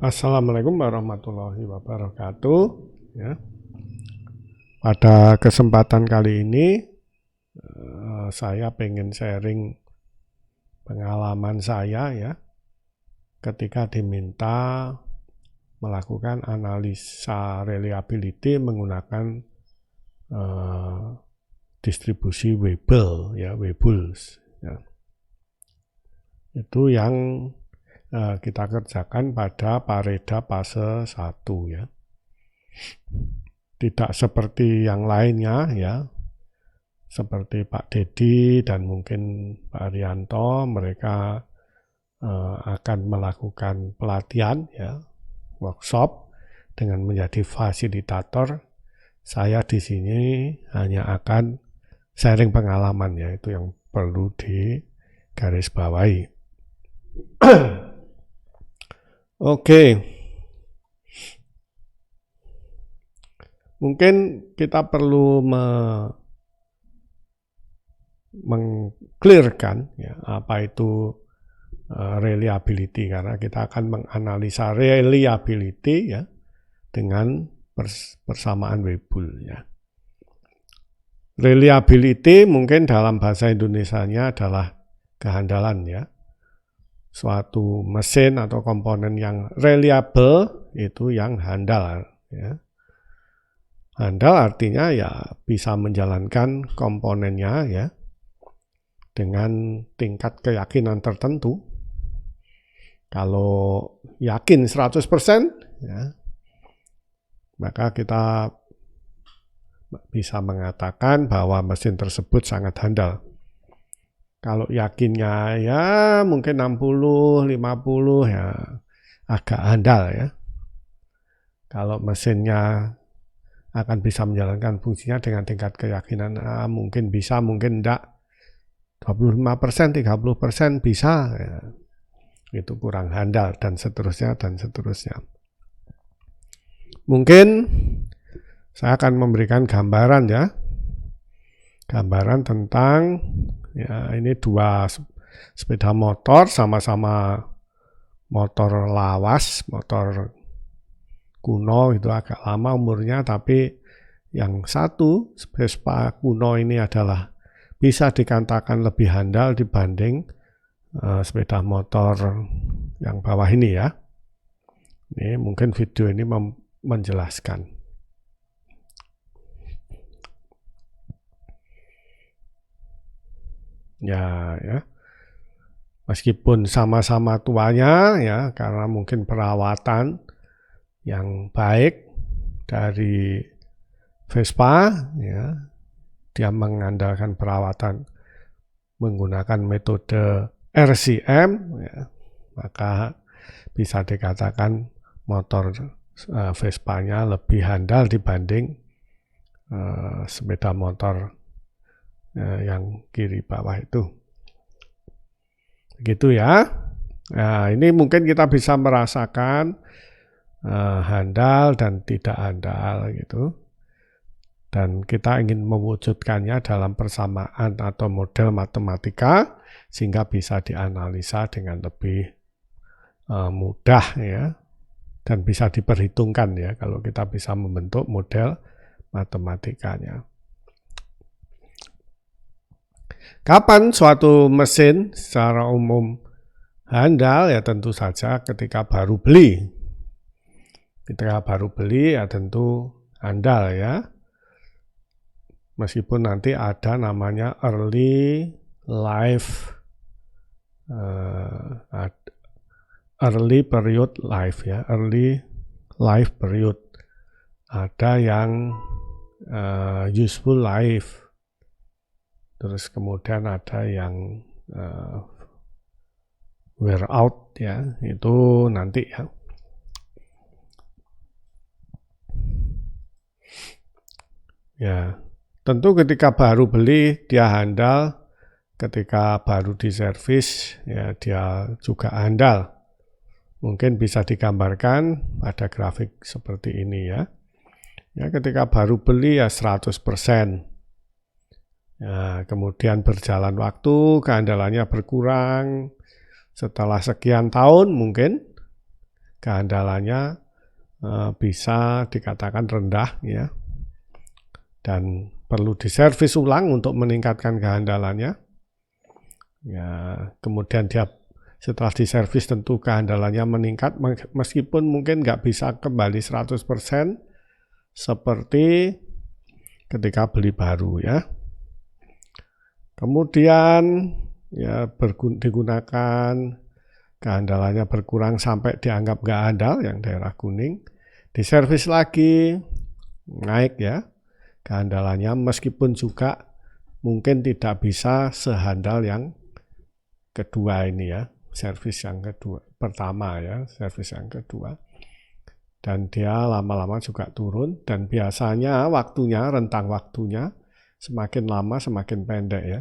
Assalamualaikum warahmatullahi wabarakatuh. Ya. Pada kesempatan kali ini saya pengen sharing pengalaman saya ya ketika diminta melakukan analisa reliability menggunakan distribusi Weibull ya, Weibulls. Ya. Itu yang kita kerjakan pada pareda fase 1 ya. Tidak seperti yang lainnya ya, seperti Pak Dedi dan mungkin Pak Arianto, mereka akan melakukan pelatihan ya, workshop dengan menjadi fasilitator. Saya di sini hanya akan sharing pengalaman ya, itu yang perlu digarisbawahi. Oke. Mungkin kita perlu meng-clearkan ya, apa itu reliability, karena kita akan menganalisa reliability ya dengan persamaan Weibull ya. Reliability mungkin dalam bahasa Indonesianya adalah kehandalan ya. Suatu mesin atau komponen yang reliable itu yang handal ya. Handal artinya ya bisa menjalankan komponennya ya dengan tingkat keyakinan tertentu. Kalau yakin 100% ya, maka kita bisa mengatakan bahwa mesin tersebut sangat handal. Kalau yakinnya ya mungkin 60, 50 ya agak handal ya. Kalau mesinnya akan bisa menjalankan fungsinya dengan tingkat keyakinan mungkin bisa, mungkin enggak. 25%, 30% bisa ya. Itu kurang handal dan seterusnya dan seterusnya. Mungkin saya akan memberikan gambaran ya. Gambaran tentang ya, ini dua sepeda motor, sama-sama motor lawas, motor kuno, itu agak lama umurnya, tapi yang satu Vespa kuno ini adalah bisa dikatakan lebih handal dibanding sepeda motor yang bawah ini ya. Ini mungkin video ini menjelaskan. Ya, meskipun sama-sama tuanya ya, karena mungkin perawatan yang baik dari Vespa ya, dia mengandalkan perawatan menggunakan metode RCM ya, maka bisa dikatakan motor Vespa-nya lebih handal dibanding sepeda motor yang kiri bawah itu. Begitu ya. Nah, ini mungkin kita bisa merasakan handal dan tidak handal gitu. Dan kita ingin mewujudkannya dalam persamaan atau model matematika sehingga bisa dianalisa dengan lebih mudah ya, dan bisa diperhitungkan ya kalau kita bisa membentuk model matematikanya. Kapan suatu mesin secara umum handal ya tentu saja ketika baru beli. Ketika baru beli ya tentu handal ya. Meskipun nanti ada namanya early life period life ya, early life period. Ada yang useful life. Terus kemudian ada yang wear out ya, itu nanti ya. Ya, tentu ketika baru beli dia handal, ketika baru diservis ya dia juga handal. Mungkin bisa digambarkan pada grafik seperti ini ya. Ya, ketika baru beli ya 100%. Ya, kemudian berjalan waktu, keandalannya berkurang. Setelah sekian tahun mungkin kehandalannya bisa dikatakan rendah ya, dan perlu diservis ulang untuk meningkatkan kehandalannya. Ya, kemudian dia setelah diservis tentu kehandalannya meningkat meskipun mungkin nggak bisa kembali 100% seperti ketika beli baru ya. Kemudian ya digunakan, kehandalannya berkurang sampai dianggap nggak handal yang daerah kuning, diservis lagi, naik ya kehandalannya meskipun juga mungkin tidak bisa sehandal yang kedua ini ya, servis yang kedua, pertama ya, servis yang kedua. Dan dia lama-lama juga turun, dan biasanya waktunya, rentang waktunya semakin lama semakin pendek ya.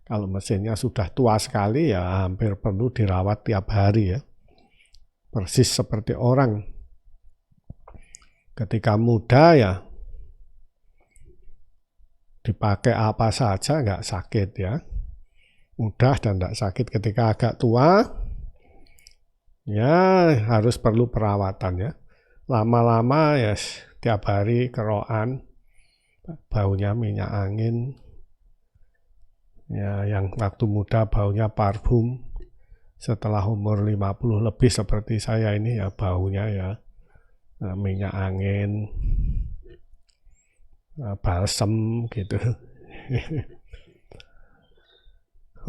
Kalau mesinnya sudah tua sekali ya hampir perlu dirawat tiap hari ya. Persis seperti orang ketika muda ya dipakai apa saja nggak sakit ya. Mudah dan tidak sakit. Ketika agak tua ya harus perlu perawatan ya. Lama-lama ya tiap hari kerokan, baunya minyak angin ya, yang waktu muda baunya parfum, setelah umur 50 lebih seperti saya ini ya baunya ya minyak angin, balsem gitu.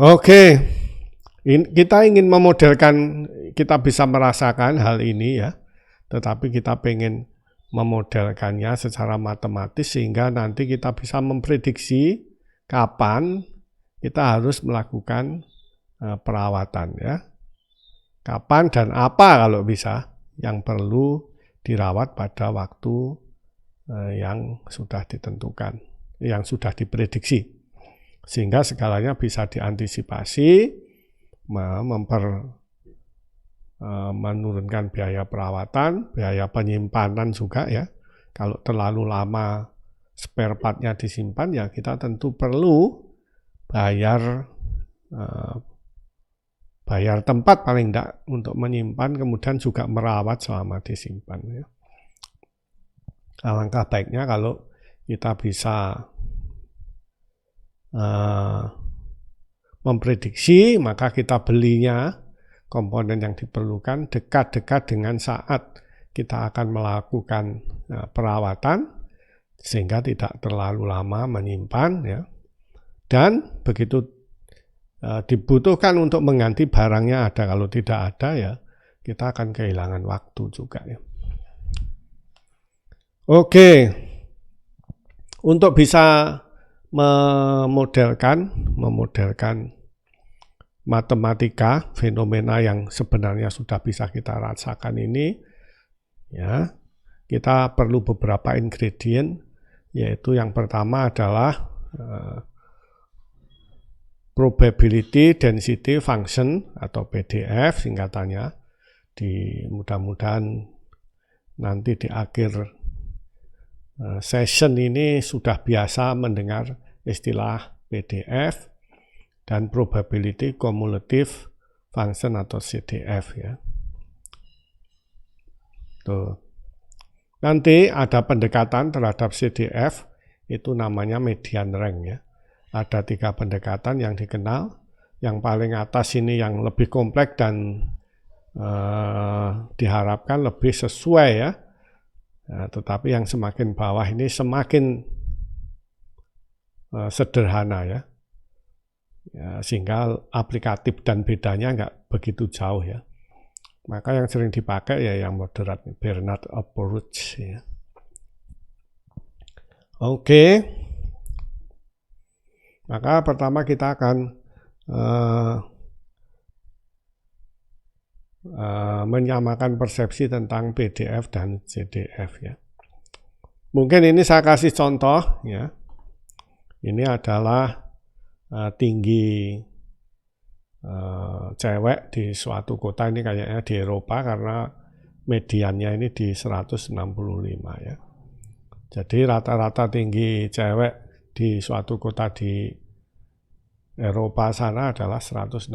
Oke, kita ingin memodelkan, kita bisa merasakan hal ini ya, tetapi kita pengen memodelkannya secara matematis sehingga nanti kita bisa memprediksi kapan kita harus melakukan perawatan ya. Kapan dan apa kalau bisa yang perlu dirawat pada waktu yang sudah ditentukan, yang sudah diprediksi. Sehingga segalanya bisa diantisipasi, menurunkan biaya perawatan, biaya penyimpanan juga ya. Kalau terlalu lama spare part-nya disimpan ya kita tentu perlu bayar tempat paling enggak untuk menyimpan, kemudian juga merawat selama disimpan ya. Alangkah baiknya kalau kita bisa memprediksi, maka kita belinya komponen yang diperlukan dekat-dekat dengan saat kita akan melakukan perawatan sehingga tidak terlalu lama menyimpan ya. Dan begitu dibutuhkan untuk mengganti barangnya ada, kalau tidak ada ya kita akan kehilangan waktu juga ya. Oke, untuk bisa memodelkan matematika fenomena yang sebenarnya sudah bisa kita rasakan ini ya, kita perlu beberapa ingredient, yaitu yang pertama adalah probability density function atau PDF singkatannya. Mudah-mudahan nanti di akhir session ini sudah biasa mendengar istilah PDF dan probability cumulative function atau CDF ya. Tuh. Nanti ada pendekatan terhadap CDF, itu namanya median rank ya. Ada 3 pendekatan yang dikenal. Yang paling atas ini yang lebih kompleks dan diharapkan lebih sesuai ya. Tetapi yang semakin bawah ini semakin sederhana ya. Sehingga aplikatif dan bedanya nggak begitu jauh ya. Maka yang sering dipakai ya yang moderat, Bernard approach ya. Oke. Maka pertama kita akan menyamakan persepsi tentang PDF dan CDF ya. Mungkin ini saya kasih contoh ya. Ini adalah tinggi cewek di suatu kota, ini kayaknya di Eropa karena mediannya ini di 165 ya. Jadi rata-rata tinggi cewek di suatu kota di Eropa sana adalah 165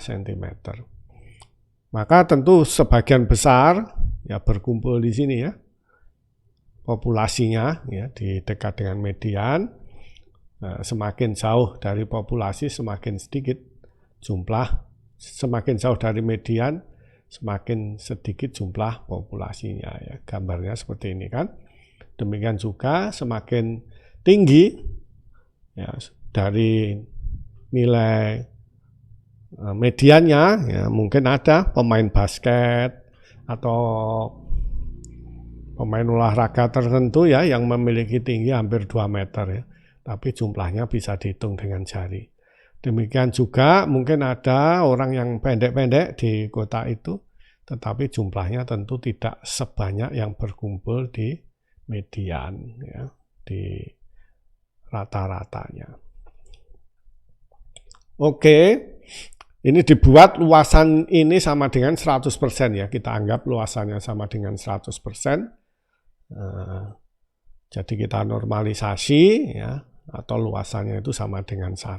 cm. Maka tentu sebagian besar ya berkumpul di sini ya, populasinya ya di dekat dengan median. Semakin jauh dari populasi semakin sedikit jumlah, semakin jauh dari median semakin sedikit jumlah populasinya ya. Gambarnya seperti ini kan. Demikian juga semakin tinggi ya dari nilai mediannya ya, mungkin ada pemain basket atau pemain olahraga tertentu ya yang memiliki tinggi hampir 2 meter ya, tapi jumlahnya bisa dihitung dengan jari. Demikian juga mungkin ada orang yang pendek-pendek di kota itu, tetapi jumlahnya tentu tidak sebanyak yang berkumpul di median ya, di rata-ratanya. Oke. Ini dibuat luasan ini sama dengan 100% ya, kita anggap luasannya sama dengan 100%. Jadi kita normalisasi ya, atau luasannya itu sama dengan 1.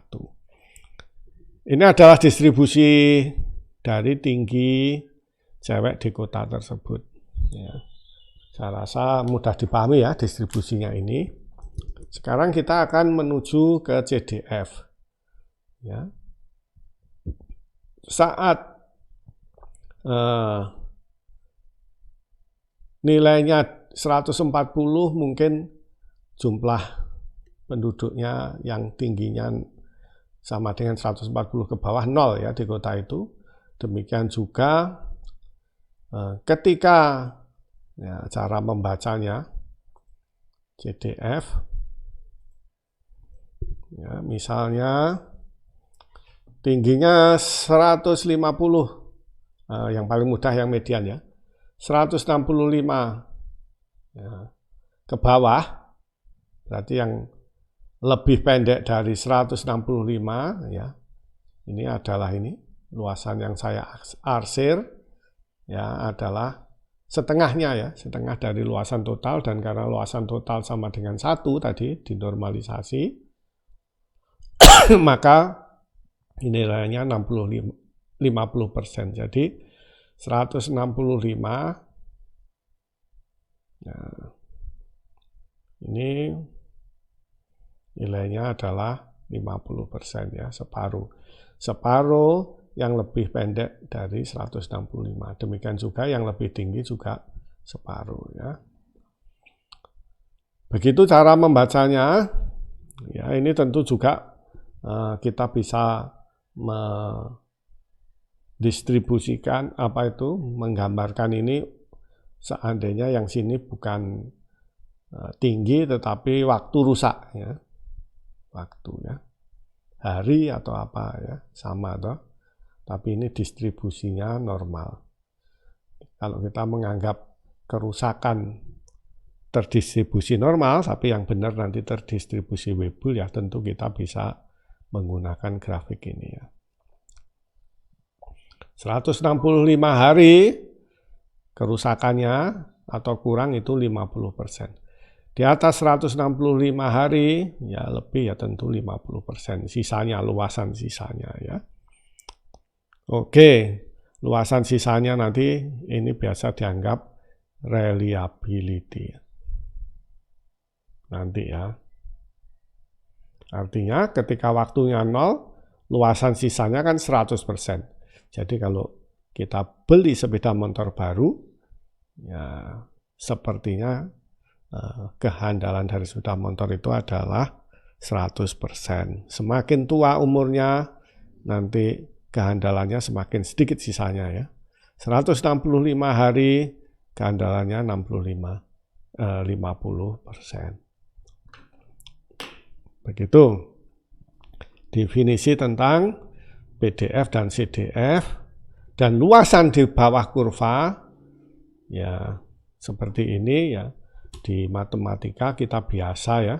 Ini adalah distribusi dari tinggi cewek di kota tersebut. Ya. Saya rasa mudah dipahami ya distribusinya ini. Sekarang kita akan menuju ke CDF. Ya. Saat nilainya 140 mungkin jumlah penduduknya yang tingginya sama dengan 140 ke bawah 0 ya di kota itu. Demikian juga ketika ya, cara membacanya CDF ya, misalnya tingginya 150, yang paling mudah yang median ya, 165 ya, ke bawah, berarti yang lebih pendek dari 165 ya, ini adalah ini, luasan yang saya arsir ya adalah setengahnya ya, setengah dari luasan total, dan karena luasan total sama dengan 1 tadi dinormalisasi, maka nilainya 50%. Jadi 165 nah, ini nilainya adalah 50% ya, separuh. Separuh yang lebih pendek dari 165. Demikian juga yang lebih tinggi juga separuh ya. Begitu cara membacanya. Ya, ini tentu juga kita bisa mendistribusikan menggambarkan ini seandainya yang sini bukan tinggi tetapi waktu rusak ya, waktu ya, hari atau apa ya, sama toh, tapi ini distribusinya normal. Kalau kita menganggap kerusakan terdistribusi normal, tapi yang benar nanti terdistribusi Weibull ya, tentu kita bisa menggunakan grafik ini ya. 165 hari kerusakannya atau kurang itu 50%. Di atas 165 hari ya lebih ya tentu 50%. Sisanya, luasan sisanya ya. Oke, luasan sisanya nanti ini biasa dianggap reliability. Nanti ya. Artinya ketika waktunya 0, luasan sisanya kan 100%. Jadi kalau kita beli sepeda motor baru, ya sepertinya kehandalan dari sepeda motor itu adalah 100%. Semakin tua umurnya, nanti kehandalannya semakin sedikit sisanya ya. 165 hari, kehandalannya 50%. Begitu definisi tentang PDF dan CDF, dan luasan di bawah kurva ya seperti ini ya. Di matematika kita biasa ya,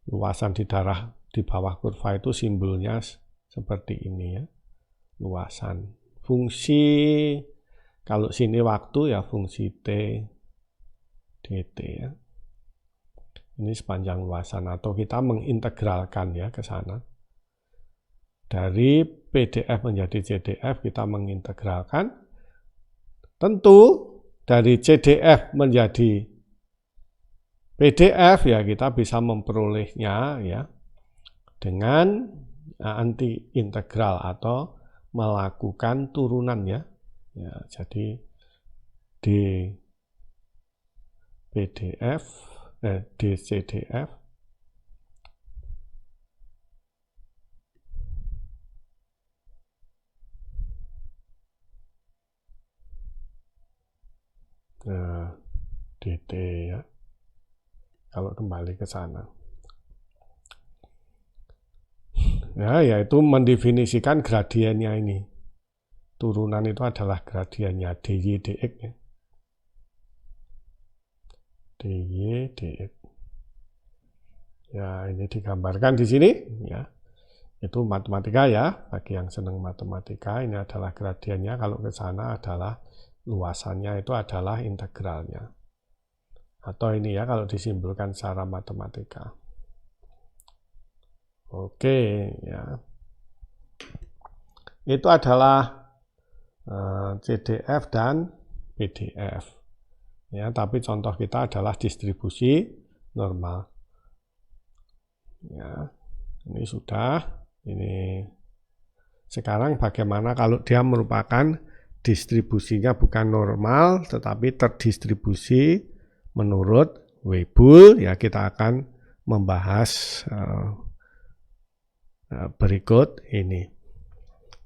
luasan di bawah kurva itu simbolnya seperti ini ya, luasan. Fungsi kalau sini waktu ya fungsi T dt ya. Ini sepanjang luasan, atau kita mengintegralkan ya ke sana. Dari PDF menjadi CDF kita mengintegralkan, Tentu dari CDF menjadi PDF ya kita bisa memperolehnya ya dengan anti integral atau melakukan turunan ya. Ya, jadi di PDF di CDF DT ya. Kalau kembali ke sana. Ya, yaitu mendefinisikan gradiennya ini. Turunan itu adalah gradiennya dy dx ya. dy dx. Ya, ini digambarkan di sini ya. Itu matematika ya. Bagi yang senang matematika, ini adalah gradiennya. Kalau ke sana adalah luasannya itu adalah integralnya. Atau ini ya kalau disimpulkan secara matematika. Oke ya. Itu adalah CDF dan PDF. Ya, tapi contoh kita adalah distribusi normal. Ya, ini sudah. Ini sekarang bagaimana kalau dia merupakan distribusinya bukan normal tetapi terdistribusi menurut Weibull, ya kita akan membahas berikut ini.